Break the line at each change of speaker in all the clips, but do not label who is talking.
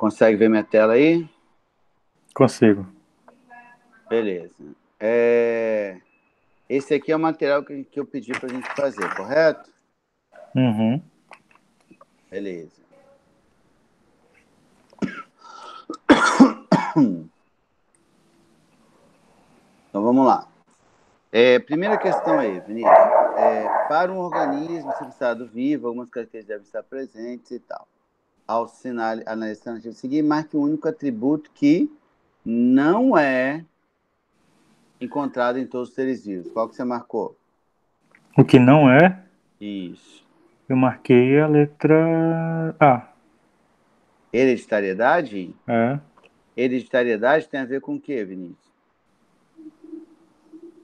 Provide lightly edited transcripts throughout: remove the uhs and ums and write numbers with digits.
Consegue ver minha tela aí?
Consigo.
Beleza. Esse aqui é o material que eu pedi para a gente fazer, correto?
Uhum.
Beleza. Então vamos lá. Primeira questão aí, Vinícius. Para um organismo ser considerado vivo, algumas características devem estar presentes e tal. Ao analisar a alternativa seguinte, marque o único atributo que não é encontrado em todos os seres vivos. Qual que você marcou?
O que não é,
Isso.
eu marquei a letra A.
Hereditariedade?
É.
Hereditariedade tem a ver com o quê, Vinícius?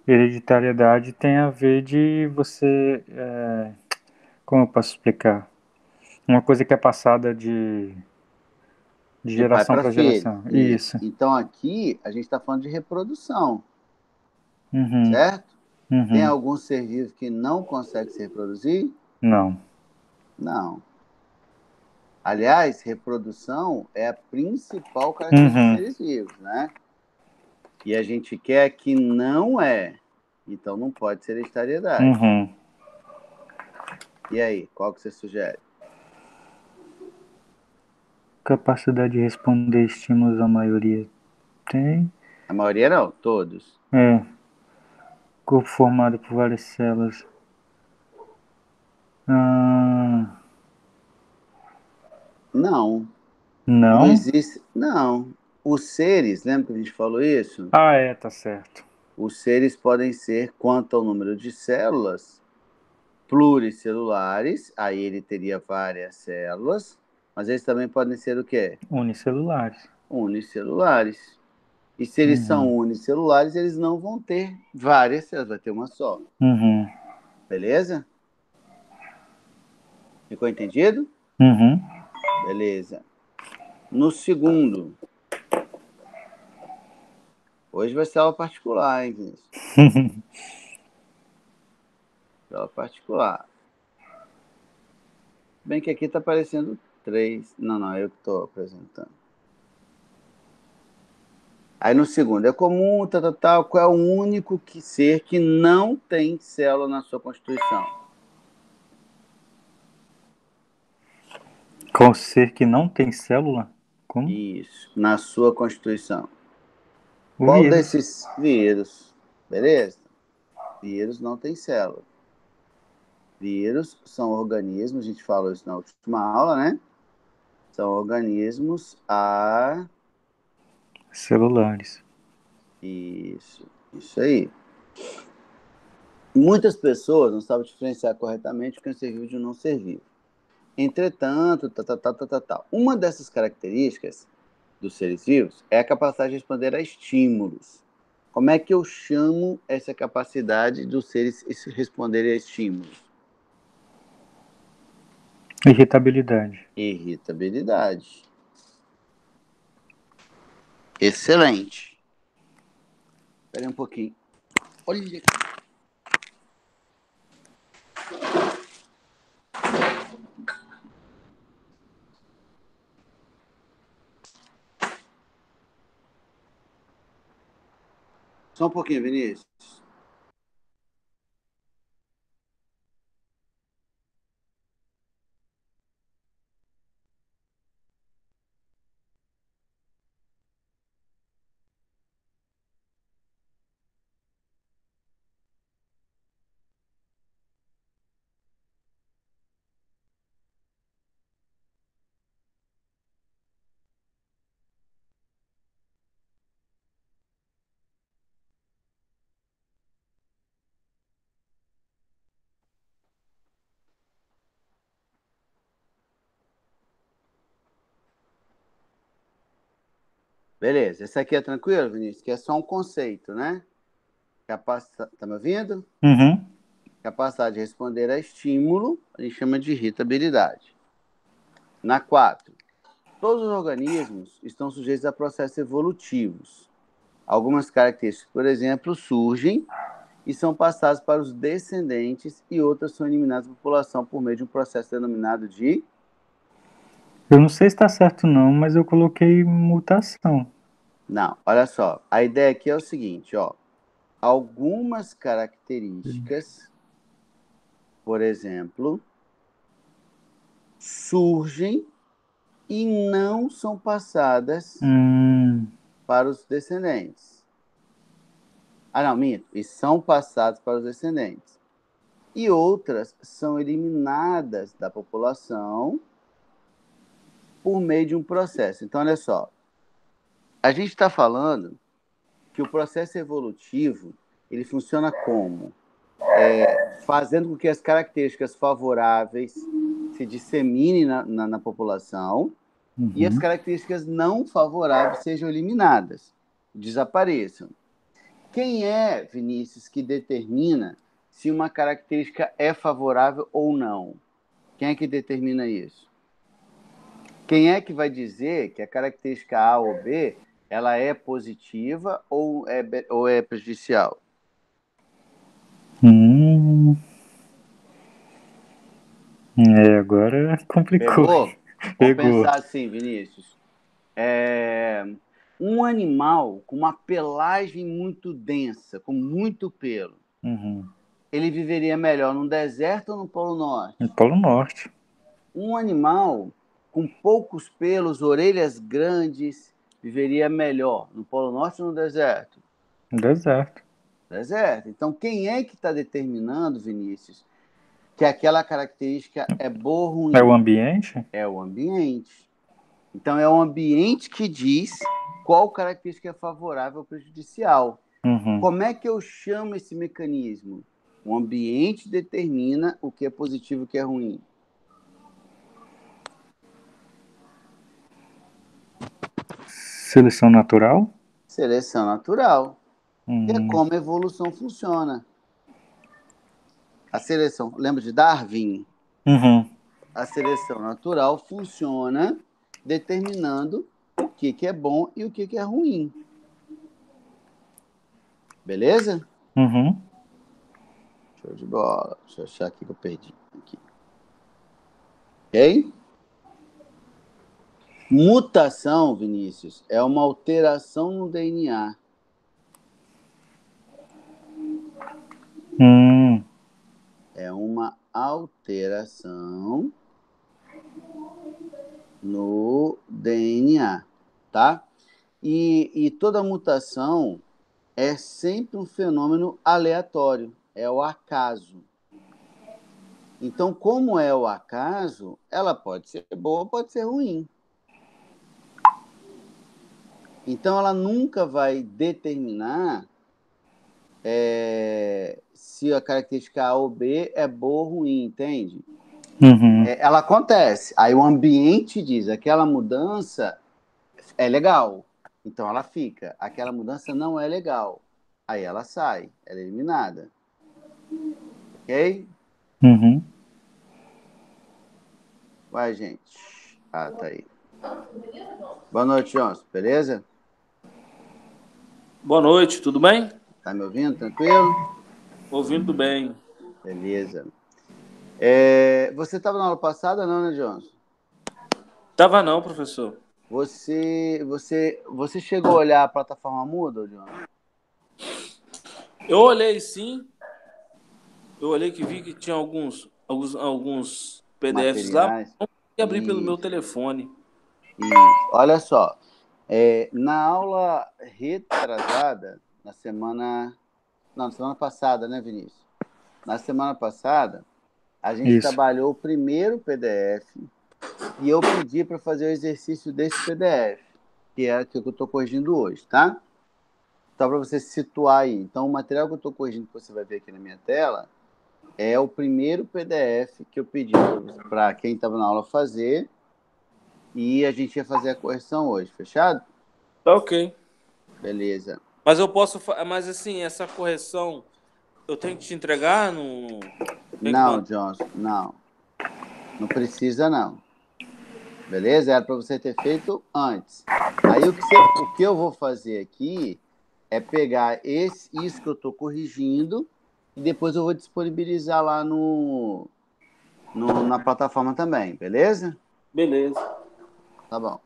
Hereditariedade tem a ver de você. Como eu posso explicar? Uma coisa que é passada de
De pai
geração
para
para
filho.
geração.
Isso.
Isso.
Então aqui a gente está falando de reprodução,
Uhum.
certo? Tem
Uhum.
algum ser vivo que não consegue se reproduzir?
Não.
Não. Aliás, reprodução é a principal característica dos
Uhum.
seres vivos, né? E a gente quer que não é. Então não pode ser hereditariedade.
Uhum.
E aí, qual que você sugere?
Capacidade de responder estímulos a maioria tem.
A maioria não, todos.
É. Corpo formado por várias células. Ah,
Não. Não
não.
existe. Não. Os seres, lembra que a gente falou isso?
Ah, é, tá certo.
Os seres podem ser, quanto ao número de células, pluricelulares, aí ele teria várias células, mas eles também podem ser o quê?
Unicelulares.
Unicelulares. E se eles
Uhum.
são unicelulares, eles não vão ter várias células, vai ter uma só.
Uhum.
Beleza? Ficou entendido?
Uhum.
Beleza. No segundo, hoje vai ser aula particular, hein, Vinícius? Aula particular. Bem que aqui está aparecendo três. Não, não, eu que estou apresentando. Aí no segundo, é comum, tal, tal, tal, qual é o único ser que não tem célula na sua constituição?
Qual ser que não tem célula? Como?
Isso, na sua constituição.
O
Qual
vírus.
desses vírus? Beleza? Vírus não tem célula. Vírus são organismos, a gente falou isso na última aula, né? São organismos
Celulares.
Isso aí. Muitas pessoas não sabem diferenciar corretamente o que é um ser vivo de um não ser vivo. Entretanto, uma dessas características dos seres vivos é a capacidade de responder a estímulos. Como é que eu chamo essa capacidade dos seres responderem a estímulos?
Irritabilidade.
Irritabilidade. Excelente. Espera aí um pouquinho. Olha. Só um pouquinho, Vinícius. Beleza, esse aqui é tranquilo, Vinícius, que é só um conceito, né? Tá me ouvindo?
Uhum.
Capacidade de responder a estímulo, a gente chama de irritabilidade. Na 4, todos os organismos estão sujeitos a processos evolutivos. Algumas características, por exemplo, surgem e são passadas para os descendentes e outras são eliminadas da população por meio de um processo denominado de
Eu não sei se está certo não, mas eu coloquei mutação.
Não, olha só. A ideia aqui é o seguinte, ó. Algumas características, por exemplo, surgem e não são passadas para os descendentes. Ah, não, minto. E são passadas para os descendentes. E outras são eliminadas da população por meio de um processo. Então, olha só. A gente está falando que o processo evolutivo ele funciona como? Fazendo com que as características favoráveis se disseminem na população e as características não favoráveis sejam eliminadas, desapareçam. Quem é, Vinícius, que determina se uma característica é favorável ou não? Quem é que determina isso? Quem é que vai dizer que a característica A ou B ela é positiva ou é prejudicial?
Agora complicou.
Pegou? Vamos
Pegou.
pensar assim, Vinícius. Um animal com uma pelagem muito densa, com muito pelo, ele viveria melhor no deserto ou no Polo Norte?
No Polo Norte.
Um animal com poucos pelos, orelhas grandes, viveria melhor no Polo Norte ou no deserto?
No deserto.
Deserto. Então, quem é que está determinando, Vinícius, que aquela característica é boa ou ruim?
É o ambiente?
É o ambiente. Então, é o ambiente que diz qual característica é favorável ou prejudicial. Como é que eu chamo esse mecanismo? O ambiente determina o que é positivo e o que é ruim.
Seleção natural?
Seleção natural. Que é como a evolução funciona. A seleção, lembra de Darwin? A seleção natural funciona determinando o que é bom e o que é ruim. Beleza? Show de bola. Deixa eu achar aqui que eu perdi. Aqui. Ok? Mutação, Vinícius, é uma alteração no DNA. É uma alteração no DNA, tá? E toda mutação é sempre um fenômeno aleatório, é o acaso. Então, como é o acaso, ela pode ser boa, pode ser ruim. Então, ela nunca vai determinar se a característica A ou B é boa ou ruim, entende? Ela acontece. Aí o ambiente diz, aquela mudança é legal. Então ela fica. Aquela mudança não é legal. Aí ela sai. Ela é eliminada. Ok? Vai, gente. Ah, tá aí. Boa noite, Johnson. Beleza?
Boa noite, tudo bem?
Tá me ouvindo? Tranquilo?
Ouvindo bem.
Beleza. Você estava na aula passada, não, né, Johnson?
Tava não, professor.
Você chegou a olhar a plataforma Moodle, Johnson?
Eu olhei sim. Eu olhei que vi que tinha alguns PDFs lá.
Materiais.
Não consegui abrir pelo meu
Isso.
telefone.
Isso. Olha só. Na aula retrasada, na semana passada, né, Vinícius? Na semana passada, a gente trabalhou o primeiro PDF e eu pedi para fazer o exercício desse PDF, que é o que eu estou corrigindo hoje, tá? Só para você se situar aí. Então, o material que eu estou corrigindo, que você vai ver aqui na minha tela, é o primeiro PDF que eu pedi para quem estava na aula fazer e a gente ia fazer a correção hoje, fechado?
Tá ok.
Beleza.
Mas eu posso... Mas assim, essa correção, eu tenho que te entregar no...
Não, Johnson, não. Não precisa, não. Beleza? Era para você ter feito antes. Aí o que eu vou fazer aqui é pegar isso que eu estou corrigindo e depois eu vou disponibilizar lá na plataforma também, beleza?
Beleza.
Tá bom.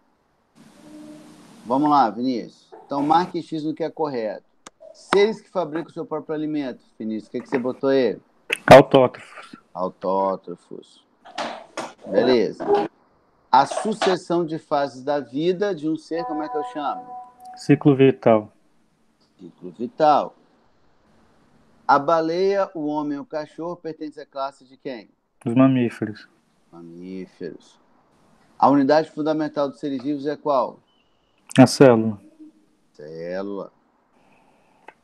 Vamos lá, Vinícius. Então, marque X no que é correto. Seres que fabricam o seu próprio alimento, Vinícius. O que você botou aí?
Autótrofos.
Autótrofos. Beleza. A sucessão de fases da vida de um ser, como é que eu chamo?
Ciclo vital.
Ciclo vital. A baleia, o homem e o cachorro pertencem à classe de quem?
Os mamíferos.
Mamíferos. A unidade fundamental dos seres vivos é qual?
A célula.
Célula.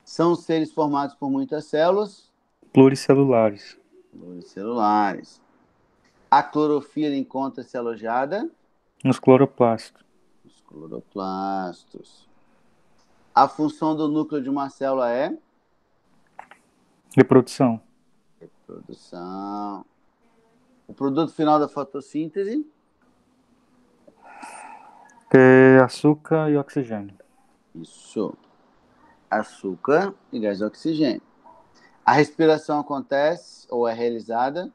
São seres formados por muitas células?
Pluricelulares.
Pluricelulares. A clorofila encontra-se alojada?
Nos cloroplastos.
Nos cloroplastos. A função do núcleo de uma célula é?
Reprodução.
Reprodução. O produto final da fotossíntese?
Açúcar e oxigênio.
Isso. Açúcar e gás de oxigênio. A respiração acontece ou é realizada?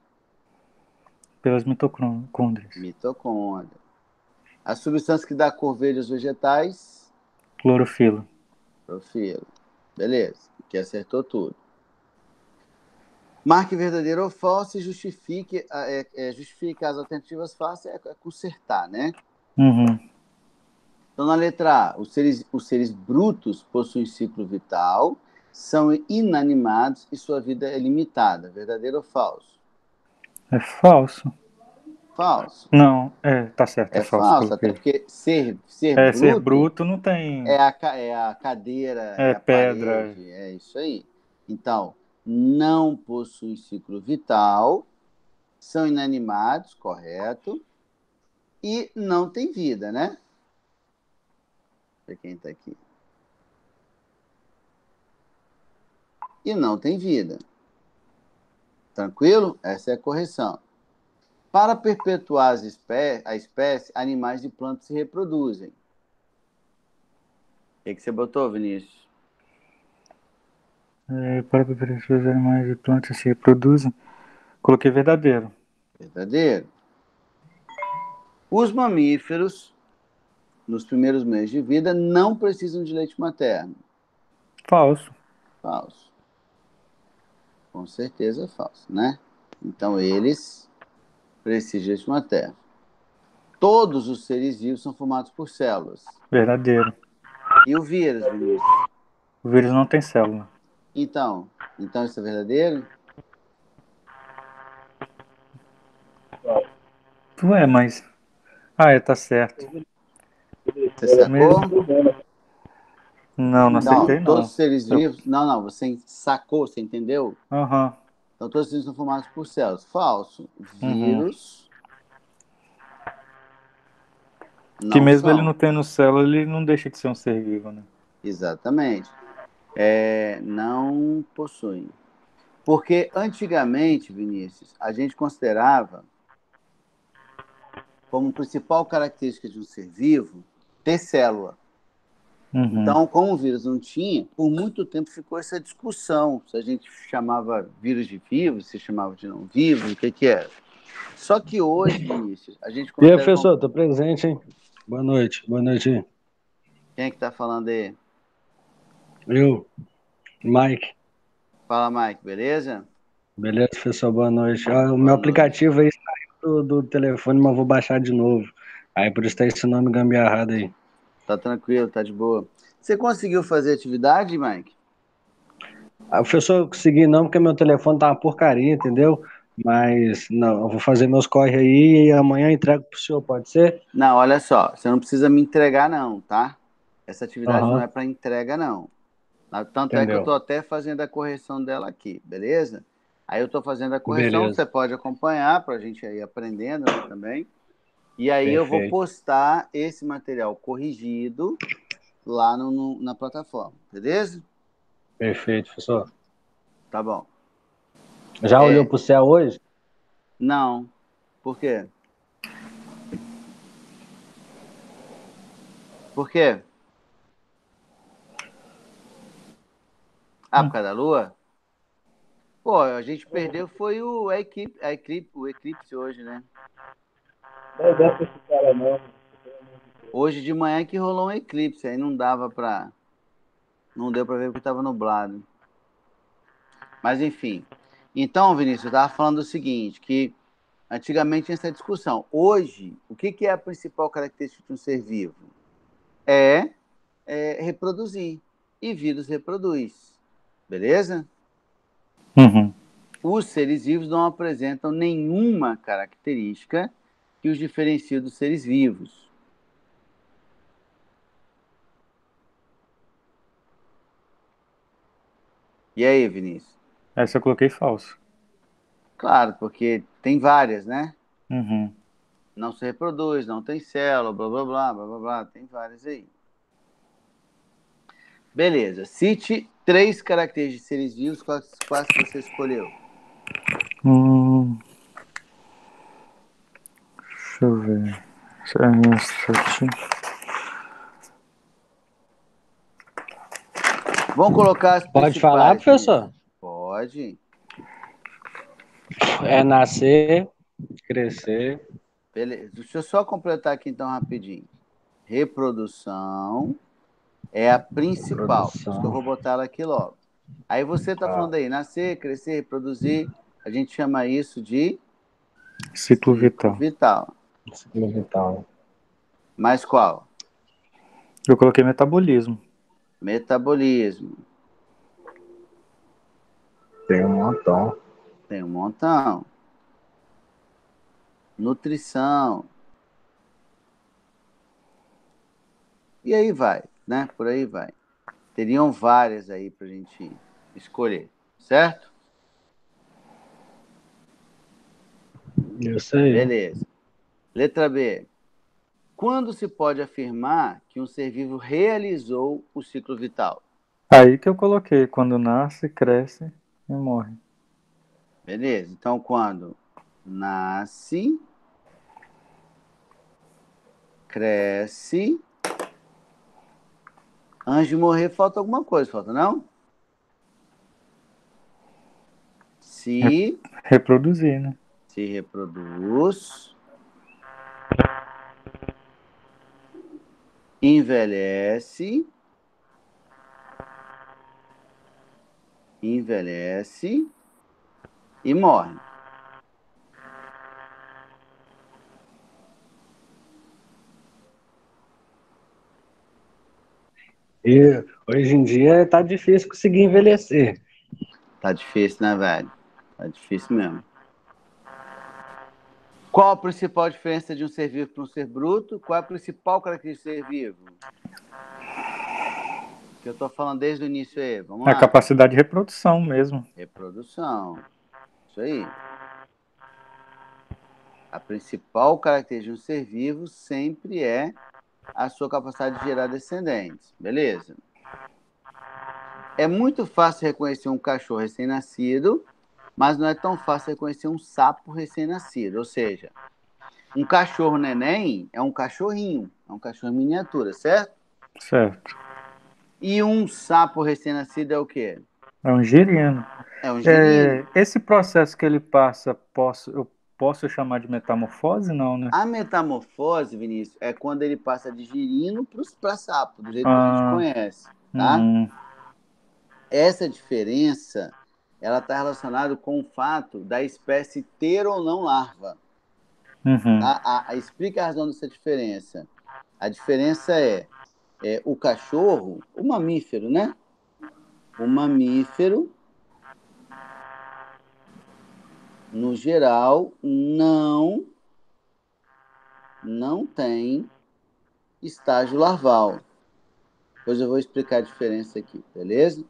Pelas mitocôndrias.
Mitocôndria. A substância que dá cor verde aos vegetais?
Clorofila.
Clorofila. Beleza. Aqui acertou tudo. Marque verdadeiro ou falso e justifique as alternativas fáceis é consertar, né?
Uhum.
Então, na letra A, os seres brutos possuem ciclo vital, são inanimados e sua vida é limitada. Verdadeiro ou falso?
É falso.
Falso.
Não, tá certo,
É
falso.
falso, até porque ser
Ser
bruto
bruto não tem.
é a cadeira, é a
Pedra.
parede, é isso aí. Então, não possuem ciclo vital, são inanimados, correto, e não tem vida, né? Para quem está aqui. E não tem vida. Tranquilo? Essa é a correção. Para perpetuar a espécie, animais e plantas se reproduzem. O que você botou, Vinícius?
Para perpetuar os animais e plantas se reproduzem. Coloquei verdadeiro.
Verdadeiro. Os mamíferos, nos primeiros meses de vida, não precisam de leite materno.
Falso.
Falso. Com certeza falso, né? Então, eles precisam de leite materno. Todos os seres vivos são formados por células.
Verdadeiro.
E o vírus, Vinícius?
O vírus não tem célula.
Então isso é verdadeiro?
Ué, mas. Tá certo.
Você sacou?
Não acertei, não.
Todos os seres vivos... Não, você sacou, você entendeu?
Aham.
Então, todos os seres são formados por células. Falso. Vírus...
Que mesmo
são.
ele não tendo célula, ele não deixa de ser um ser vivo, né?
Exatamente. Não possuem. Porque antigamente, Vinícius, a gente considerava como principal característica de um ser vivo ter célula.
Uhum.
Então, como o vírus não tinha, por muito tempo ficou essa discussão se a gente chamava vírus de vivo, se chamava de não vivo, o que era. Só que hoje, Vinícius, a gente
E aí,
considera...
professor, tô presente, hein? Boa noite.
Quem é que tá falando aí?
Eu, Mike.
Fala, Mike, beleza?
Beleza, professor? Boa noite. O meu
Boa
aplicativo aí saiu do telefone, mas vou baixar de novo. Aí por isso tá esse nome gambiarrado aí.
Tá tranquilo, tá de boa. Você conseguiu fazer atividade, Mike?
Professor, eu consegui não, porque meu telefone tá uma porcaria, entendeu? Mas, não, eu vou fazer meus corre aí e amanhã eu entrego pro senhor, pode ser?
Não, olha só, você não precisa me entregar não, tá? Essa atividade não
Aham.
é para entrega não. Tanto é que eu
Entendeu?
tô até fazendo a correção dela aqui, beleza? Aí eu tô fazendo a correção,
Beleza.
você pode acompanhar pra gente ir aprendendo, né, também. E aí eu vou
Perfeito.
postar esse material corrigido lá na plataforma, beleza?
Perfeito, professor.
Tá bom.
Já olhou pro céu hoje?
Não. Por quê? Por quê? Por causa da lua? Pô, a gente perdeu foi o eclipse hoje, né?
Não dá pra esse cara não.
Hoje de manhã que rolou um eclipse, aí não dava para, não deu para ver porque estava nublado. Mas enfim. Então, Vinícius, eu estava falando o seguinte, que antigamente tinha essa discussão. Hoje, o que é a principal característica de um ser vivo? É reproduzir. E vírus reproduz. Beleza?
Uhum.
Os seres vivos não apresentam nenhuma característica que os diferencie dos seres vivos. E aí, Vinícius?
Essa eu coloquei falso.
Claro, porque tem várias, né?
Uhum.
Não se reproduz, não tem célula, blá, blá, blá, blá, blá, blá. Tem várias aí. Beleza. Cite 3 características de seres vivos, quais que você escolheu?
Deixa eu ver.
Vamos colocar as
Pode falar,
principais, Vinícius.
professor?
Pode.
É nascer, crescer.
Beleza. Deixa eu só completar aqui então rapidinho. Reprodução é a principal. Por isso que eu vou botar ela aqui logo. Aí você está falando aí, nascer, crescer, reproduzir. A gente chama isso de
Ciclo vital.
vital.
Ciclo vital.
Mas qual?
Eu coloquei metabolismo.
Metabolismo.
Tem um montão.
Tem um montão. Nutrição. E aí vai, né? Por aí vai. Teriam várias aí pra gente escolher, certo?
Isso aí.
Beleza. Letra B. Quando se pode afirmar que um ser vivo realizou o ciclo vital?
Aí que eu coloquei, quando nasce, cresce e morre.
Beleza. Então, quando nasce, cresce. Antes de morrer, falta alguma coisa, falta não? Se
Reproduzir, né?
se reproduz, envelhece, e morre.
E hoje em dia tá difícil conseguir envelhecer.
Tá difícil, né, velho? Tá difícil mesmo. Qual a principal diferença de um ser vivo para um ser bruto? Qual é a principal característica de ser vivo? Que eu tô falando desde o início aí. Vamos
A
lá.
capacidade de reprodução mesmo.
Reprodução. Isso aí. A principal característica de um ser vivo sempre é a sua capacidade de gerar descendentes. Beleza? É muito fácil reconhecer um cachorro recém-nascido, mas não é tão fácil reconhecer um sapo recém-nascido. Ou seja, um cachorro neném é um cachorrinho, é um cachorro em miniatura, certo?
Certo.
E um sapo recém-nascido é o quê?
É um girino.
É um girino.
Esse processo que ele passa, eu posso chamar de metamorfose? Não, né?
A metamorfose, Vinícius, é quando ele passa de girino para sapo, do jeito que a gente conhece, tá? Essa diferença, ela está relacionada com o fato da espécie ter ou não larva. Tá? Explica a razão dessa diferença. A diferença é o cachorro, o mamífero, né? O mamífero, no geral, não tem estágio larval. Depois eu vou explicar a diferença aqui, beleza?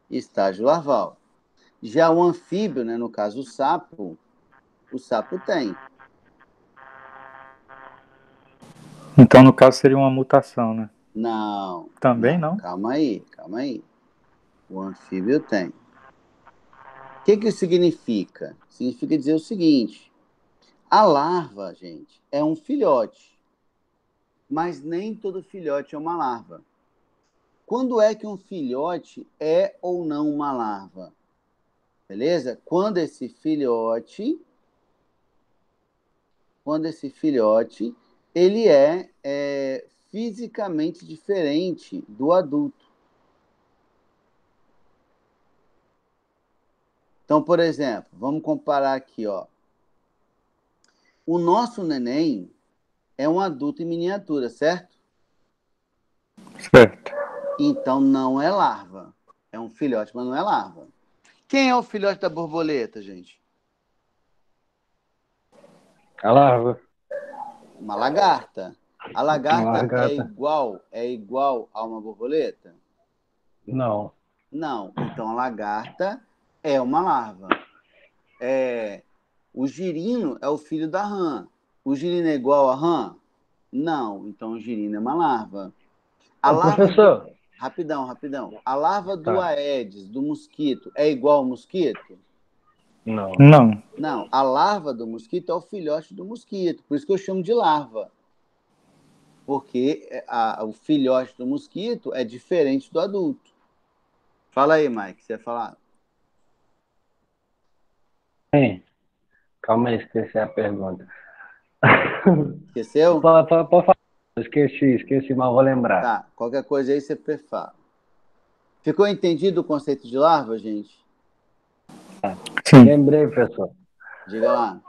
Estágio larval. Já o anfíbio, né, no caso o sapo tem.
Então, no caso, seria uma mutação, né?
Não.
Também não?
Calma aí. O anfíbio tem. O que isso significa? Significa dizer o seguinte: a larva, gente, é um filhote. Mas nem todo filhote é uma larva. Quando é que um filhote é ou não uma larva? Beleza? Quando esse filhote quando esse filhote ele é fisicamente diferente do adulto. Então, por exemplo, vamos comparar aqui, ó. O nosso neném é um adulto em miniatura, certo?
Certo.
Então não é larva. É um filhote, mas não é larva. Quem é o filhote da borboleta, gente?
A larva.
Uma lagarta. A lagarta
lagarta.
é igual a uma borboleta?
Não.
Não. Então a lagarta é uma larva. O girino é o filho da rã. O girino é igual a rã? Não. Então o girino é uma larva. A larva
Professor.
Rapidão. A larva do
Tá.
Aedes, do mosquito, é igual ao mosquito?
Não.
Não.
Não. A larva do mosquito é o filhote do mosquito. Por isso que eu chamo de larva. Porque o filhote do mosquito é diferente do adulto. Fala aí, Mike, você ia falar?
Calma aí, esqueci a pergunta.
Esqueceu?
Pode falar. Esqueci, mas vou lembrar.
Tá, qualquer coisa aí você fala. Ficou entendido o conceito de larva, gente?
Sim.
Lembrei, professor.
Diga lá.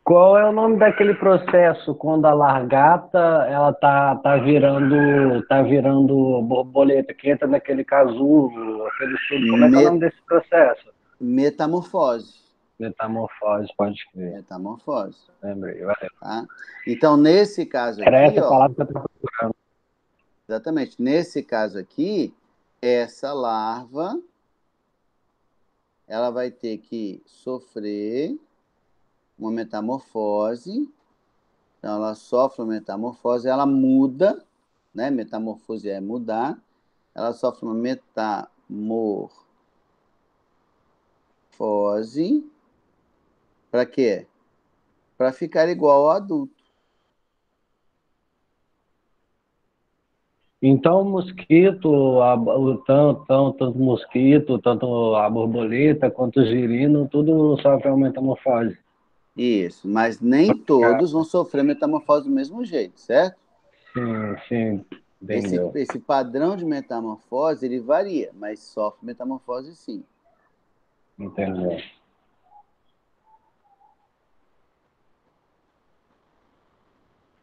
Qual é o nome daquele processo quando a largata ela tá virando borboleta, que entra naquele casulo, aquele estudo. Como é que é o nome desse processo?
Metamorfose.
Metamorfose, pode crer.
Metamorfose.
Lembrei, valeu.
Tá? Então, nesse caso
Era
aqui,
essa
ó,
palavra que eu estava procurando.
exatamente, nesse caso aqui, essa larva ela vai ter que sofrer uma metamorfose. Então, ela sofre uma metamorfose, ela muda, né? Metamorfose é mudar. Ela sofre uma metamorfose. Para quê? Para ficar igual ao adulto.
Então, o mosquito, tanto o mosquito, tanto a borboleta, quanto o girino, tudo sofre uma metamorfose.
Isso, mas nem todos vão sofrer metamorfose do mesmo jeito, certo?
Sim, entendeu.
Esse padrão de metamorfose, ele varia, mas sofre metamorfose sim.
Entendeu.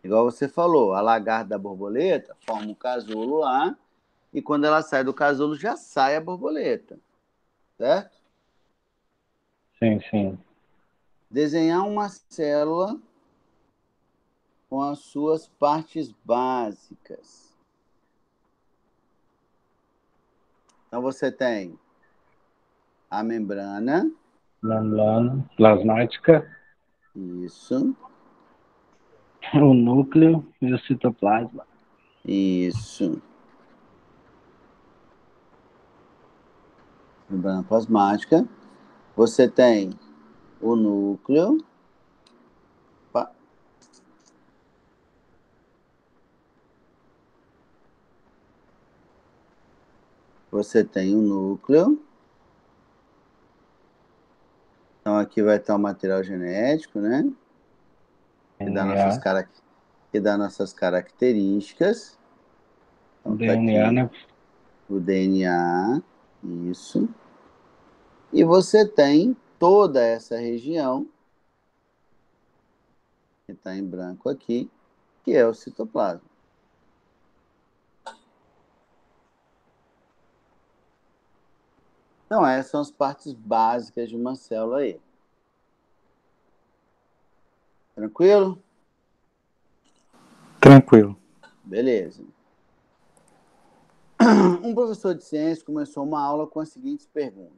Igual você falou, a lagarta da borboleta forma um casulo lá, e quando ela sai do casulo, já sai a borboleta, certo?
Sim.
Desenhar uma célula com as suas partes básicas. Então, você tem a membrana.
Membrana plasmática.
Isso.
O núcleo e o citoplasma.
Isso. Membrana plasmática. Você tem o núcleo. Você tem o núcleo. Então, aqui vai estar o material genético, né? Que dá nossas características. Então, tá
DNA,
aqui
né?
o DNA. Isso. E você tem toda essa região, que está em branco aqui, que é o citoplasma. Então, essas são as partes básicas de uma célula aí. Tranquilo?
Tranquilo.
Beleza. Um professor de ciências começou uma aula com as seguintes perguntas.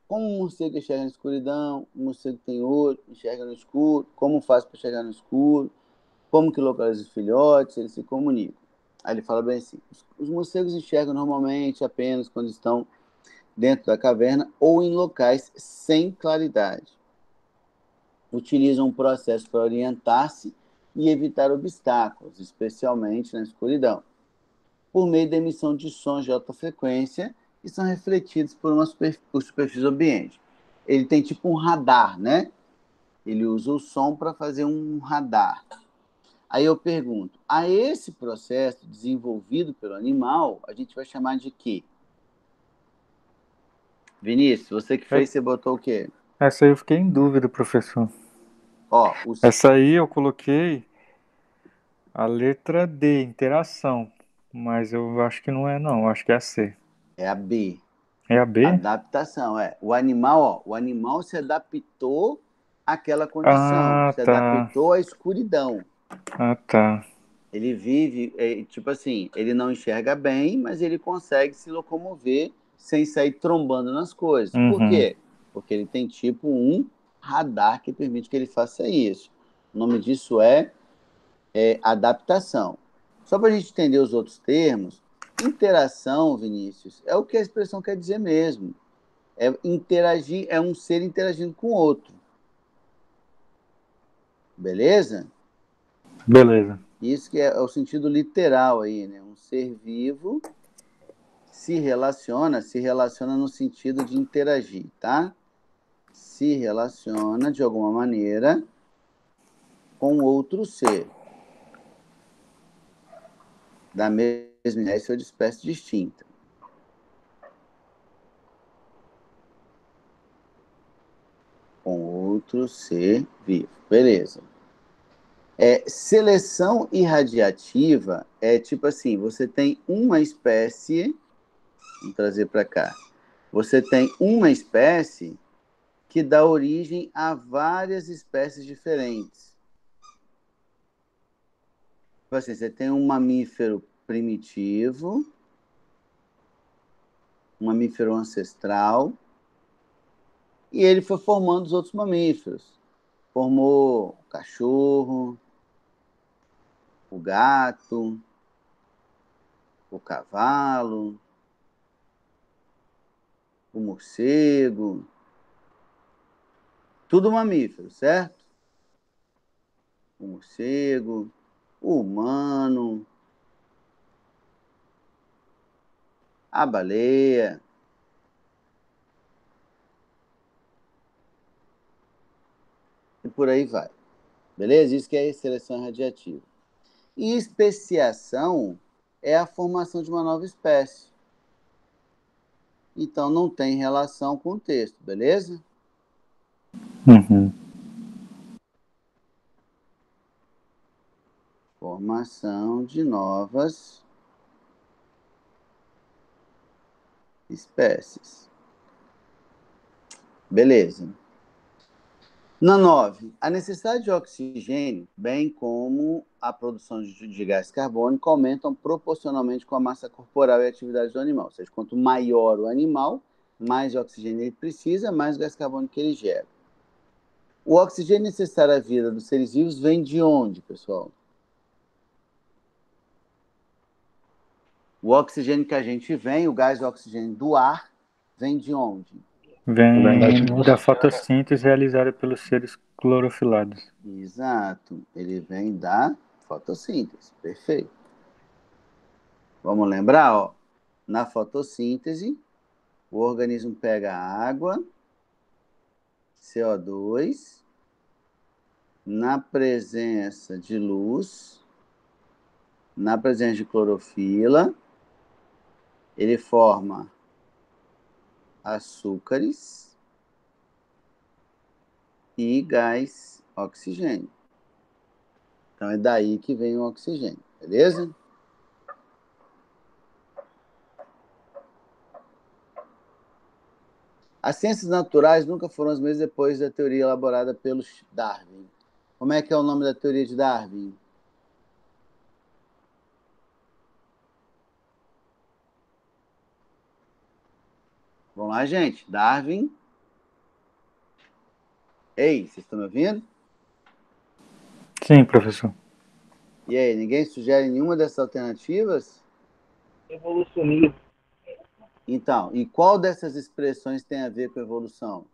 Como um morcego enxerga na escuridão? O morcego tem olho, enxerga no escuro? Como faz para enxergar no escuro? Como que localiza os filhotes? Eles se comunicam. Aí ele fala bem assim, os morcegos enxergam normalmente apenas quando estão dentro da caverna ou em locais sem claridade. Utilizam um processo para orientar-se e evitar obstáculos, especialmente na escuridão, por meio da emissão de sons de alta frequência que são refletidos por superfície do ambiente. Ele tem tipo um radar, né? Ele usa o som para fazer um radar. Aí eu pergunto, a esse processo desenvolvido pelo animal, a gente vai chamar de quê? Vinícius, você que fez, você botou o quê?
Essa aí eu fiquei em dúvida, professor.
Ó,
Essa aí eu coloquei a letra D, interação. Mas eu acho que não é, não. Eu acho que é a C.
é a B.
É a B?
Adaptação, O animal se adaptou àquela condição, se
tá.
adaptou à escuridão.
Tá.
Ele vive, tipo assim, ele não enxerga bem, mas ele consegue se locomover sem sair trombando nas coisas. Por quê? Porque ele tem tipo um radar que permite que ele faça isso. O nome disso é adaptação. Só para a gente entender os outros termos, interação, Vinícius, é o que a expressão quer dizer mesmo. É interagir, é um ser interagindo com o outro. Beleza?
Beleza.
Isso que é o sentido literal aí, né? Um ser vivo se relaciona no sentido de interagir, tá? Se relaciona de alguma maneira com outro ser da mesma espécie ou de espécie distinta. Com outro ser vivo. Beleza. Seleção irradiativa é tipo assim, você tem uma espécie, vamos trazer para cá, você tem uma espécie que dá origem a várias espécies diferentes. Tipo assim, você tem um mamífero primitivo, um mamífero ancestral, e ele foi formando os outros mamíferos. Formou o cachorro, o gato, o cavalo, o morcego, tudo mamífero, certo? O morcego, o humano, a baleia. E por aí vai. Beleza? Isso que é seleção radiativa. E especiação é a formação de uma nova espécie. Então não tem relação com o texto, beleza? Formação de novas espécies. Beleza. Na 9, a necessidade de oxigênio, bem como a produção de gás carbônico, aumentam proporcionalmente com a massa corporal e a atividade do animal. Ou seja, quanto maior o animal, mais oxigênio ele precisa, mais gás carbônico ele gera. O oxigênio necessário à vida dos seres vivos vem de onde, pessoal? O oxigênio que a gente vem, o gás de oxigênio do ar, vem de onde?
Vem da fotossíntese realizada pelos seres clorofilados.
Exato. Ele vem da fotossíntese. Perfeito. Vamos lembrar, na fotossíntese, o organismo pega água, CO2, na presença de luz, na presença de clorofila, ele forma açúcares e gás oxigênio. Então é daí que vem o oxigênio, beleza? As ciências naturais nunca foram as mesmas depois da teoria elaborada pelo Darwin. Como é que é o nome da teoria de Darwin? Vamos lá, gente. Darwin. Ei, vocês estão me ouvindo?
Sim, professor.
E aí, ninguém sugere nenhuma dessas alternativas?
Evolucionismo.
Então, e qual dessas expressões tem a ver com evolução?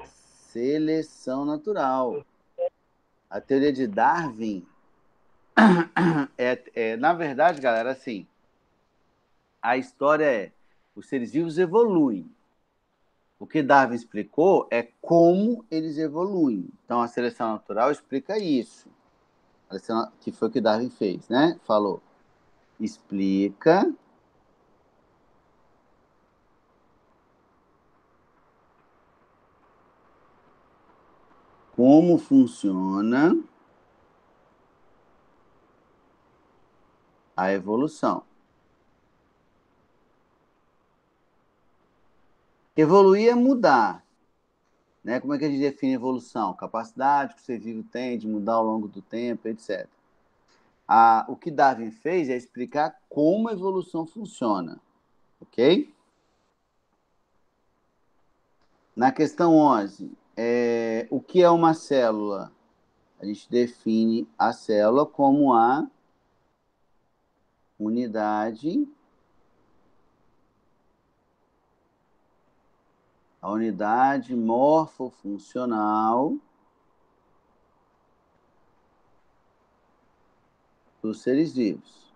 Seleção natural. A teoria de Darwin na verdade, galera, assim, a história os seres vivos evoluem. O que Darwin explicou é como eles evoluem. Então, a seleção natural explica isso. Que foi o que Darwin fez, né? Falou. Explica como funciona a evolução. Evoluir é mudar. Né? Como é que a gente define evolução? Capacidade que o ser vivo tem de mudar ao longo do tempo, etc. O que Darwin fez é explicar como a evolução funciona. Ok? Na questão 11, o que é uma célula? A gente define a célula como a unidade morfofuncional dos seres vivos.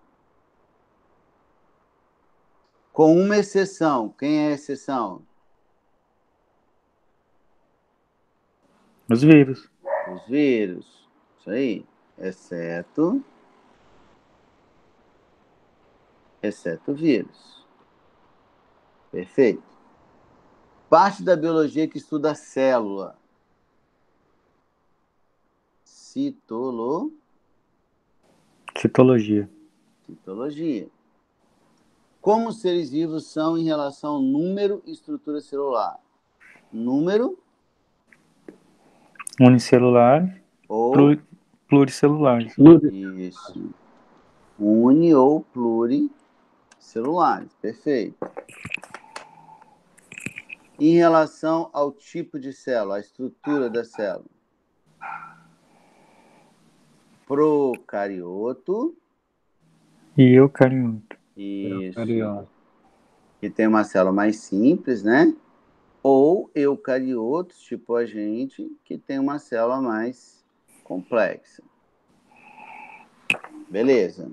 Com uma exceção. Quem é a exceção?
Os vírus.
Os vírus. Isso aí. Exceto vírus. Perfeito. Parte da biologia que estuda a célula.
Citologia.
Como os seres vivos são em relação ao número e estrutura celular? Número
Unicelular
ou...
pluricelulares.
Isso. Uni ou pluricelulares. Perfeito. Em relação ao tipo de célula, a estrutura da célula. Procarioto.
E eucarioto.
Isso. Que tem uma célula mais simples, né? Ou eucariotos, tipo a gente, que tem uma célula mais complexa. Beleza.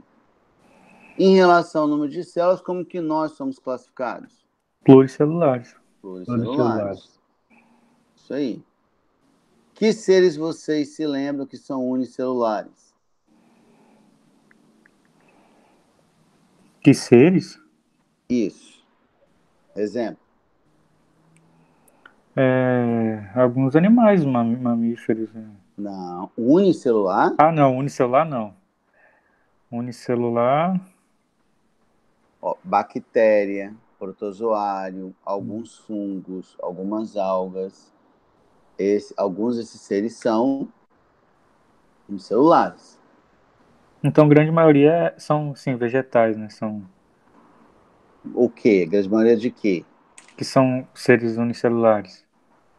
Em relação ao número de células, como que nós somos classificados?
Pluricelulares.
Isso aí. Que seres vocês se lembram que são unicelulares?
Que seres?
Isso. Exemplo.
Alguns animais mamíferos. Né?
Não. Unicelular?
Ah, não. Unicelular, não. Unicelular...
Bactéria, protozoário, alguns fungos, algumas algas. Alguns desses seres são unicelulares.
Então, a grande maioria são, sim, vegetais, né? São...
O quê? A grande maioria de quê?
Que são seres unicelulares.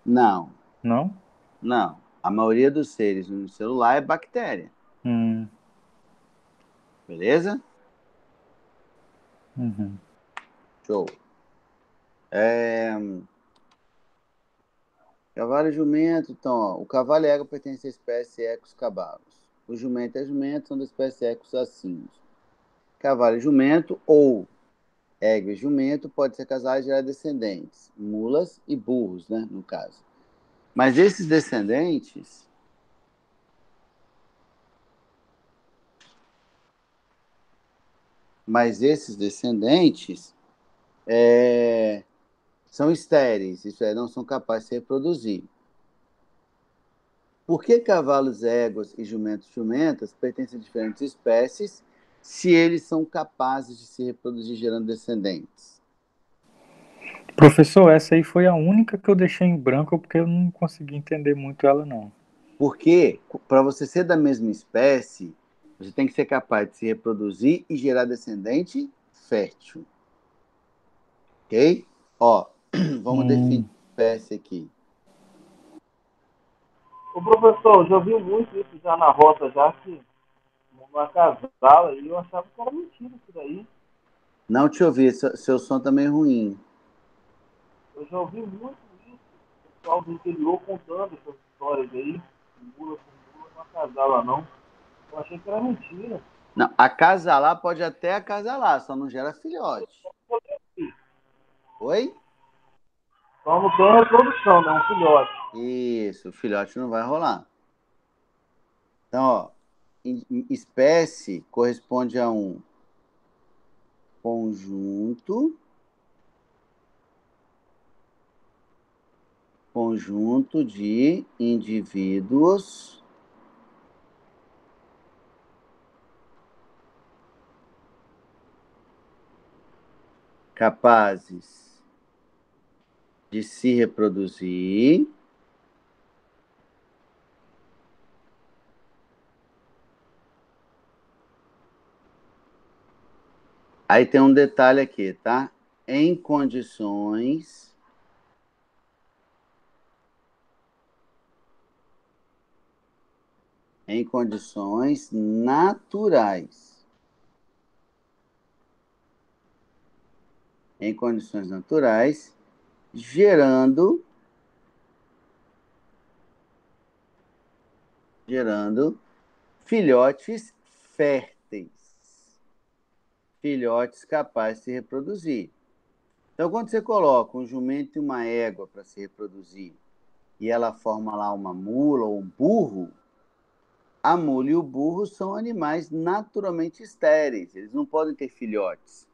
Não.
Não?
Não. A maioria dos seres unicelular é bactéria. Beleza?
Uhum.
Show. Cavalo e jumento, então, ó, o cavalo e a égua pertencem à espécie Equus cabalos. O jumento e jumento são da espécie Equus acinos. Cavalo e jumento, ou égua e jumento, pode ser casado e gerar descendentes. Mulas e burros, né, no caso. Mas esses descendentes... são estéreis, isso é, não são capazes de se reproduzir. Por que cavalos, éguas e jumentas pertencem a diferentes espécies se eles são capazes de se reproduzir gerando descendentes?
Professor, essa aí foi a única que eu deixei em branco porque eu não consegui entender muito ela, não.
Porque, para você ser da mesma espécie, você tem que ser capaz de se reproduzir e gerar descendente fértil. Ok? Ó, vamos definir espécie aqui.
Ô professor, eu já ouvi muito isso já na rota, já que uma casal aí, eu achava que era mentira isso daí.
Não te ouvi, seu som tá meio ruim.
Eu já ouvi muito isso, o pessoal do interior contando essas histórias aí, mula com mula, não acasala não. Eu achei que era mentira.
Não, acasalar pode até acasalar, só não gera filhote. Oi?
Só não tem reprodução, né? Um filhote.
Isso, o filhote não vai rolar. Então, ó, espécie corresponde a um conjunto de indivíduos capazes de se reproduzir aí tem um detalhe aqui, tá? Em condições naturais. Em condições naturais, gerando filhotes férteis. Filhotes capazes de se reproduzir. Então, quando você coloca um jumento e uma égua para se reproduzir e ela forma lá uma mula ou um burro, a mula e o burro são animais naturalmente estéreis, eles não podem ter filhotes.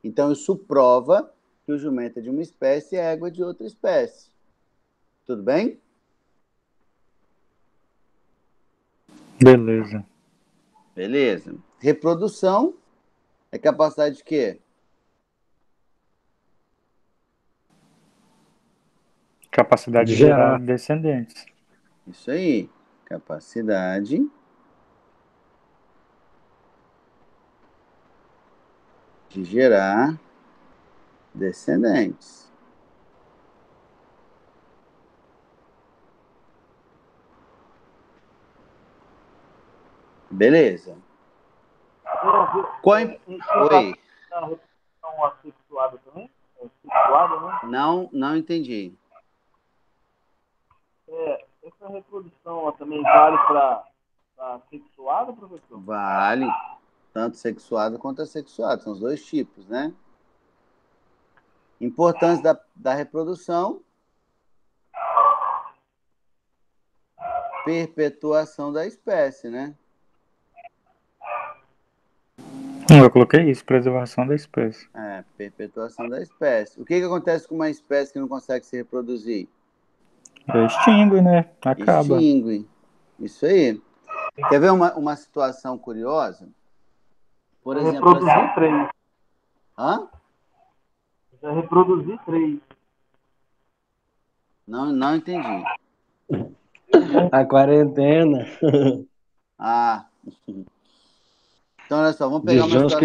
Então, isso prova que o jumento é de uma espécie e a égua é de outra espécie. Tudo bem?
Beleza.
Beleza. Reprodução é capacidade de quê?
Capacidade de gerar descendentes.
Isso aí. Capacidade de gerar descendentes. Beleza. Oi.
A reprodução assexuada também? Sexuada, né?
Não entendi.
Essa reprodução ela também vale para sexuada, professor?
Vale. Tanto sexuado quanto assexuado. São os dois tipos, né? Importância da reprodução. Perpetuação da espécie, né?
Eu coloquei isso, preservação da espécie.
Perpetuação da espécie. O que acontece com uma espécie que não consegue se reproduzir?
Extingue, né? Acaba.
Extingue. Isso aí. Quer ver uma situação curiosa? Por exemplo,
reproduzi 3.
Hã?
Já reproduzi 3.
Não entendi.
A quarentena.
Então, olha só, vamos pegar uma situação...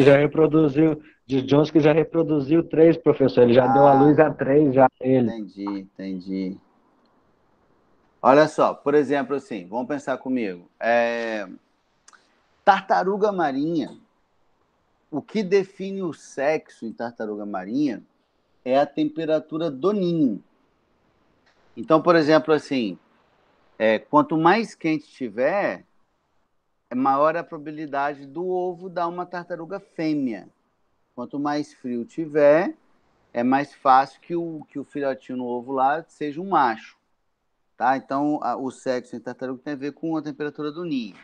De Jones que já reproduziu 3, professor. Ele já deu a luz a 3, já ele.
Entendi. Olha só, por exemplo, assim, vamos pensar comigo. Tartaruga marinha. O que define o sexo em tartaruga marinha é a temperatura do ninho. Então, por exemplo, assim, quanto mais quente tiver, maior a probabilidade do ovo dar uma tartaruga fêmea. Quanto mais frio tiver, é mais fácil que o filhotinho no ovo lá seja um macho. Tá? Então, o sexo em tartaruga tem a ver com a temperatura do ninho.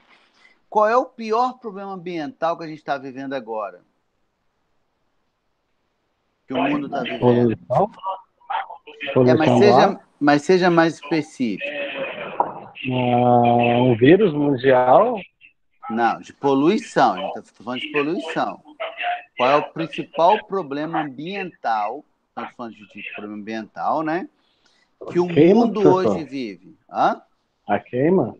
Qual é o pior problema ambiental que a gente está vivendo agora? Que o mundo está vivendo? Mas seja mais específico.
Um vírus mundial?
Não, de poluição. A gente está falando de poluição. Qual é o principal problema ambiental? Estamos falando de problema ambiental, né? Que o mundo hoje vive. Hã?
A queima?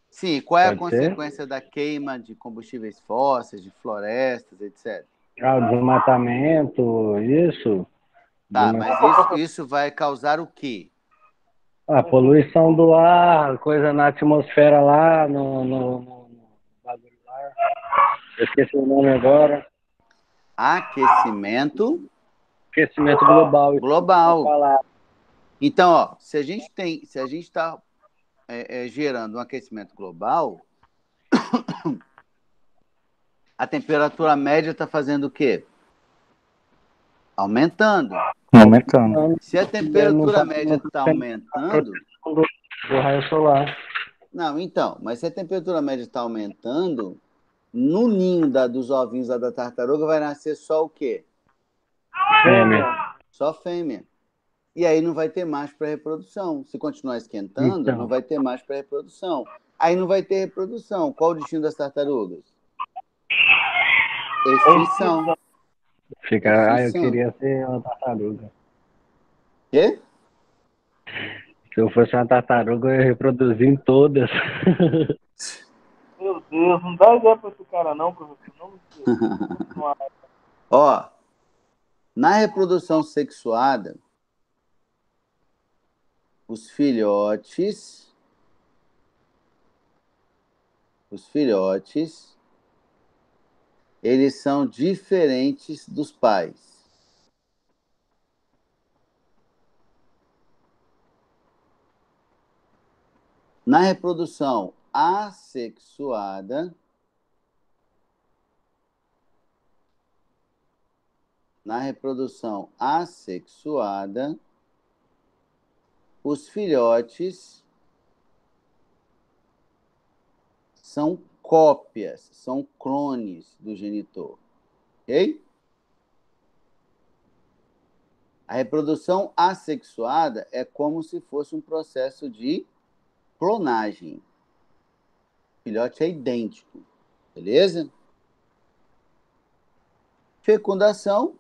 Sim, qual é a consequência da queima de combustíveis fósseis, de florestas, etc?
O desmatamento, isso.
Tá, mas isso vai causar o quê?
A poluição do ar, coisa na atmosfera lá, no bagulho lá. Eu esqueci o nome agora.
Aquecimento
global.
Global. Então, ó, se a gente está gerando um aquecimento global, a temperatura média está fazendo o quê? Aumentando.
Aumentando.
Se a temperatura média está aumentando...
Do raio solar.
Não, então, mas se a temperatura média está aumentando, no ninho dos ovinhos lá da tartaruga vai nascer só o quê?
Fêmea.
Só fêmea. E aí não vai ter macho para reprodução. Se continuar esquentando,
Então.
não vai ter macho para reprodução. Aí não vai ter reprodução. Qual o destino das tartarugas? Extinção.
Eu queria ser uma tartaruga.
Quê?
Se eu fosse uma tartaruga, eu ia reproduzir em todas.
Meu Deus, não dá ideia pra esse cara não, professor. Não me esqueça.
Ó, na reprodução sexuada, os filhotes, eles são diferentes dos pais. Na reprodução assexuada, os filhotes são cópias, são clones do genitor. Ok? A reprodução assexuada é como se fosse um processo de clonagem. O filhote é idêntico. Beleza? Fecundação.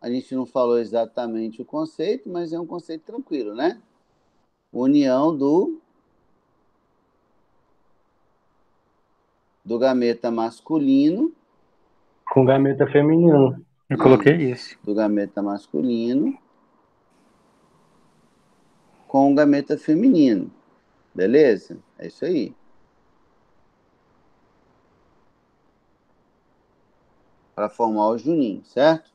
A gente não falou exatamente o conceito, mas é um conceito tranquilo, né? União do gameta masculino
Com gameta feminino.
Eu coloquei isso.
do gameta masculino com o gameta feminino. Beleza? É isso aí. Para formar o juninho, certo?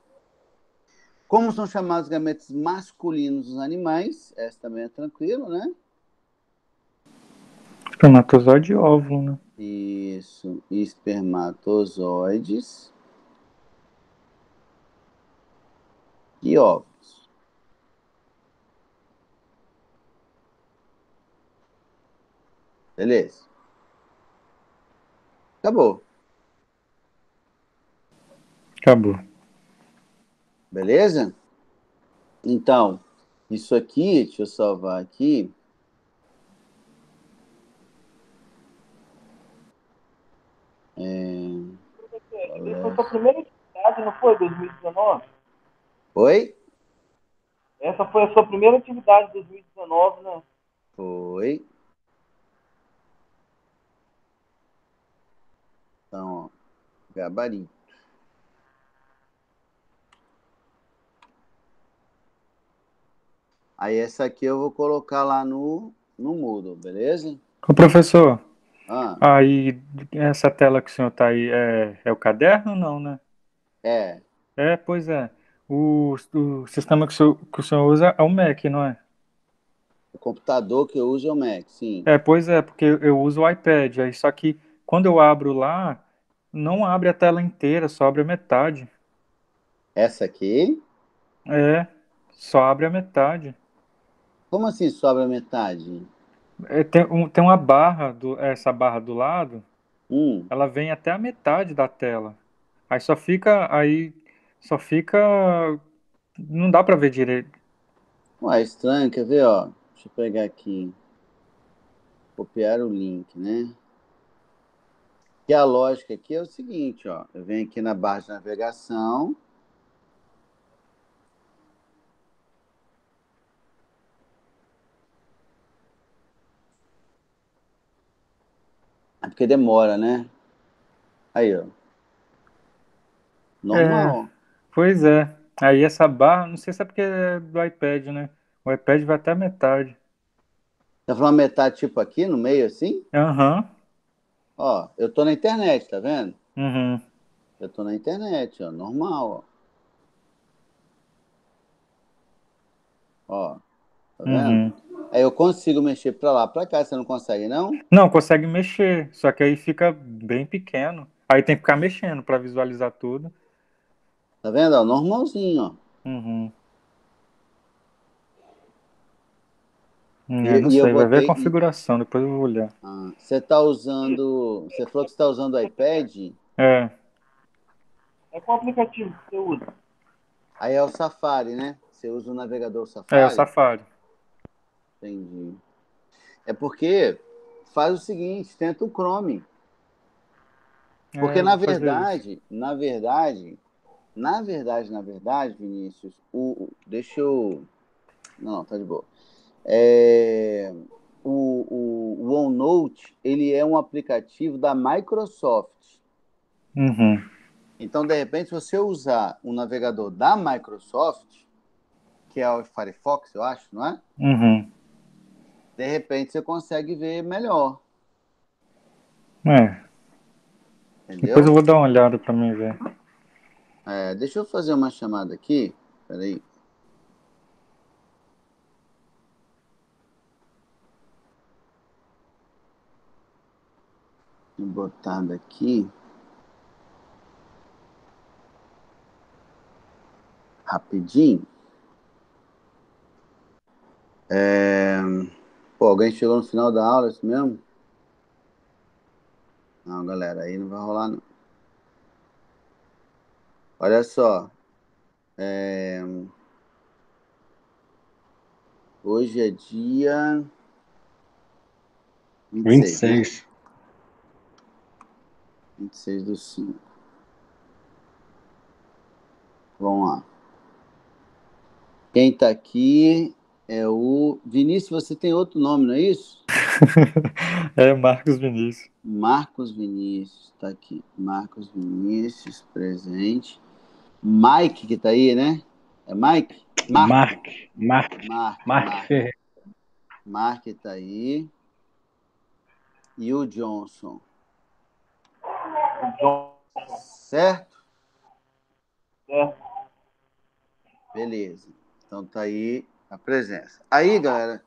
Como são chamados gametas masculinos dos animais? Essa também é tranquilo, né?
Espermatozoide e óvulo, né?
Isso. Espermatozoides e óvulos. Beleza? Acabou.
Acabou.
Beleza? Então, isso aqui, deixa eu salvar aqui.
Essa foi a sua primeira atividade, não foi? 2019?
Oi?
Essa foi a sua primeira atividade de 2019, né?
Foi. Então, ó, gabarito. Aí essa aqui eu vou colocar lá no Moodle, beleza?
Ô, professor,
Ah,
aí essa tela que o senhor tá aí é o caderno ou não, né?
é.
Pois é. O sistema que o senhor usa é o Mac, não é?
O computador que eu uso é o Mac, sim.
Pois é, porque eu uso o iPad, aí só que quando eu abro lá, não abre a tela inteira, só abre a metade.
Essa aqui?
Só abre a metade.
Como assim sobra metade?
Tem uma barra, essa barra do lado,
Hum,
ela vem até a metade da tela. Aí só fica, não dá pra ver direito.
ué, estranho, quer ver, ó? Deixa eu pegar aqui. Copiar o link, né? E a lógica aqui é o seguinte, ó. Eu venho aqui na barra de navegação. É porque demora, né? Aí, ó. Normal.
Pois é. Aí essa barra, não sei se é porque é do iPad, né? O iPad vai até a metade.
Tá falando metade tipo aqui, no meio, assim?
Aham.
Ó, eu tô na internet, tá vendo?
Uhum.
Eu tô na internet, ó. Normal, ó. Ó, tá vendo?
Uhum.
Aí eu consigo mexer pra lá, pra cá. Você não consegue, não?
Não, consegue mexer, só que aí fica bem pequeno. Aí tem que ficar mexendo pra visualizar tudo.
Tá vendo? Ó, normalzinho, ó.
Uhum.
E,
Não
e eu
sei, vai ver a
botei.
configuração, depois eu vou olhar.
Você tá usando. Você falou que você tá usando o iPad?
É,
É qual aplicativo que você usa?
Aí é o Safari, né? Você usa o navegador
o
Safari?
Safari.
Entendi. É porque faz o seguinte, tenta o Chrome. Porque
Eu vou fazer isso.
na verdade, Vinícius, deixa eu. Não, tá de boa. O OneNote, ele é um aplicativo da Microsoft.
Uhum.
Então, de repente, se você usar um navegador da Microsoft, que é o Firefox, eu acho, não é?
Uhum.
De repente, você consegue ver melhor,
É, depois eu
entendeu?
vou dar uma olhada pra mim ver.
Deixa eu fazer uma chamada aqui. Peraí. Botada aqui. Rapidinho. Pô, alguém chegou no final da aula, é isso mesmo? Não, galera, aí não vai rolar, não. Olha só. Hoje é dia 26, né?
26.
26/5. Vamos lá. Quem tá aqui é o Vinícius, você tem outro nome, não é isso?
É Marcos Vinícius.
Marcos Vinícius, tá aqui. Marcos Vinícius, presente. Mike, que tá aí, né? É Mike?
Mark
Mark.
Ferreira.
Mark tá aí. E o Johnson.
O John,
Certo?
certo?
Beleza. Então tá aí a presença. Aí, galera,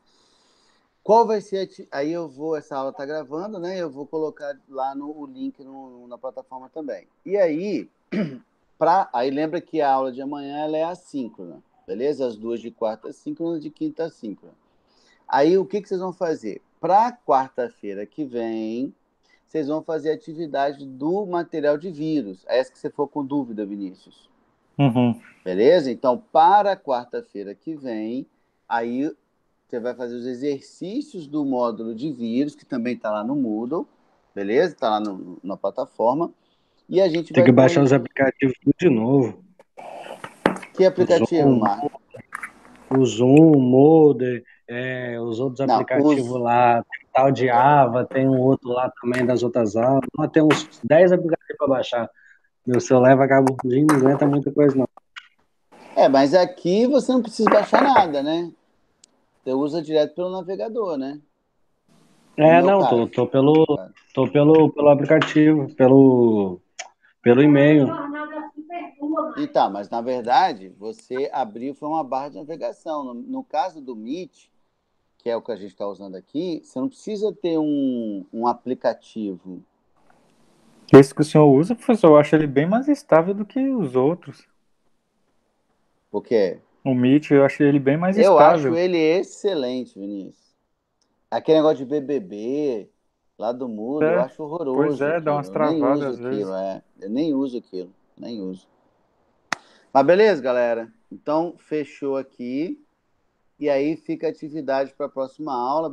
qual vai ser aí eu vou, essa aula tá gravando, né? Eu vou colocar lá o link na plataforma também. E aí, aí lembra que a aula de amanhã ela é assíncrona, beleza? As duas de quarta assíncrona, de quinta assíncrona. Aí o que vocês vão fazer? Para quarta-feira que vem, vocês vão fazer a atividade do material de vírus. Essa que você for com dúvida, Vinícius.
Uhum.
Beleza? Então, para quarta-feira que vem, aí você vai fazer os exercícios do módulo de vírus, que também está lá no Moodle, beleza? Está lá na plataforma. E a gente
Tem
vai
que baixar os
corrigir.
aplicativos tudo de novo.
Que aplicativo, Marco?
O Zoom, o Moodle, os outros
Não,
aplicativos lá, tem tal de Ava, tem um outro lá também das outras aulas. Tem uns 10 aplicativos para baixar. Meu celular vai acabar o dia, não aguenta muita coisa, não.
mas aqui você não precisa baixar nada, né? Você usa direto pelo navegador, né? No meu
Não,
caso.
tô pelo aplicativo, pelo e-mail.
Então, mas na verdade, você abriu foi uma barra de navegação. No caso do Meet, que é o que a gente está usando aqui, você não precisa ter um aplicativo.
Esse que o senhor usa, professor, eu acho ele bem mais estável do que os outros.
Porque
O Meet, eu achei ele bem mais
eu acho
estável.
ele excelente, Vinícius. Aquele negócio de BBB, lá do Moodle, eu acho
Pois
horroroso
é, dá
aquilo.
umas
Eu nem uso
travadas às
aquilo,
vezes.
Eu nem uso aquilo, nem uso. Mas beleza, galera. Então, fechou aqui. E aí fica a atividade para a próxima aula.